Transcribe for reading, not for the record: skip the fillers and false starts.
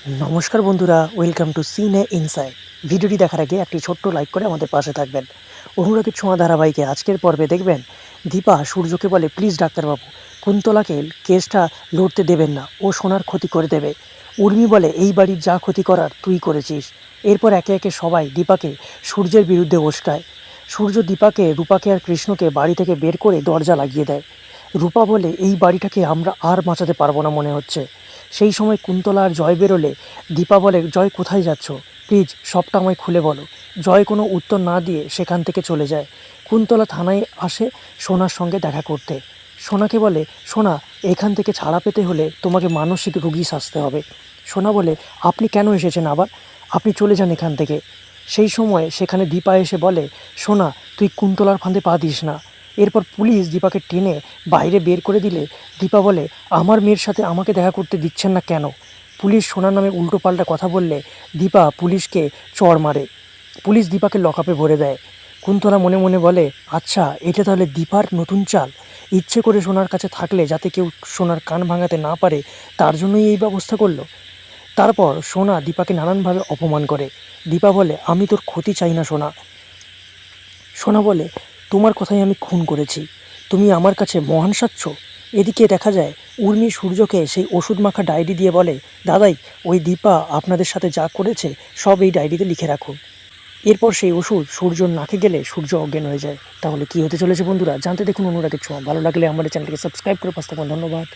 নমস্কার বন্ধুরা, welcome to সিনে ইনসাইড। ভিডিওটি দেখার আগে একটি ছোট্ট লাইক করে আমাদের পাশে থাকবেন। অনুরাগের ছোঁয়া ধারাবাহিকে আজকের পর্বে দেখবেন দীপা সূর্যকে বলে, প্লিজ ডাক্তারবাবু, কুন্তলাকে কেসটা লড়তে দেবেন না, ও সোনার ক্ষতি করে দেবে। উর্মি বলে, এই বাড়ির যা ক্ষতি করার তুই করেছিস। এরপর একে একে সবাই দীপাকে সূর্যের বিরুদ্ধে উস্কায়। সূর্য দীপাকে, রূপাকে আর কৃষ্ণকে বাড়ি থেকে বের করে দরজা লাগিয়ে দেয়। রূপা বলে, এই বাড়িটাকে আমরা আর বাঁচাতে পারবো না মনে হচ্ছে। সেই সময় কুন্তলা আর জয় বেরোলে দীপা বলে, জয় কোথায় যাচ্ছ, প্লিজ সবটা আমায় খুলে বলো। জয় কোনো উত্তর না দিয়ে সেখান থেকে চলে যায়। কুন্তলা থানায় আসে সোনার সঙ্গে দেখা করতে। সোনাকে বলে, সোনা, এখান থেকে ছাড়া পেতে হলে তোমাকে মানসিক রোগী সাজতে হবে। সোনা বলে, আপনি কেন এসেছেন আবার, আপনি চলে যান এখান থেকে। সেই সময় সেখানে দীপা এসে বলে, সোনা, তুই কুন্তলার ফাঁদে পা দিস না। এরপর পুলিশ দীপাকে টেনে বাইরে বের করে দিলে দীপা বলে, আমার মেয়ের সাথে আমাকে দেখা করতে দিচ্ছেন না কেন। পুলিশ সোনার নামে উল্টোপাল্টা কথা বললে দীপা পুলিশকে চড় মারে। পুলিশ দীপাকে লকআপে ভরে দেয়। কুন্তলা মনে মনে বলে, আচ্ছা, এটা তাহলে দীপার নতুন চাল। ইচ্ছে করে সোনার কাছে থাকলে যাতে কেউ সোনার কান ভাঙাতে না পারে, তার জন্যই এই ব্যবস্থা করলো। তারপর সোনা দীপাকে নানানভাবে অপমান করে। দীপা বলে, আমি তোর ক্ষতি চাই না সোনা। সোনা বলে, তোমার কথাই আমি খুন করেছি, তুমি আমার কাছে মহান সাচ্ছ। এদিকে দেখা যায় উর্মি সূর্যকে সেই ওষুধ মাখা ডায়েরি দিয়ে বলে, দাদাই, ওই দীপা আপনাদের সাথে যা করেছে সব এই ডায়েরিতে লিখে রাখুন। এরপর সেই ওষুধ সূর্যর নাকে গেলে সূর্য অজ্ঞান হয়ে যায়। তাহলে কি হতে চলেছে বন্ধুরা, জানতে দেখুন অনুরাগের ছোঁয়া। ভালো লাগলে আমাদের চ্যানেলটিকে সাবস্ক্রাইব করে পাশে থাকুন। ধন্যবাদ।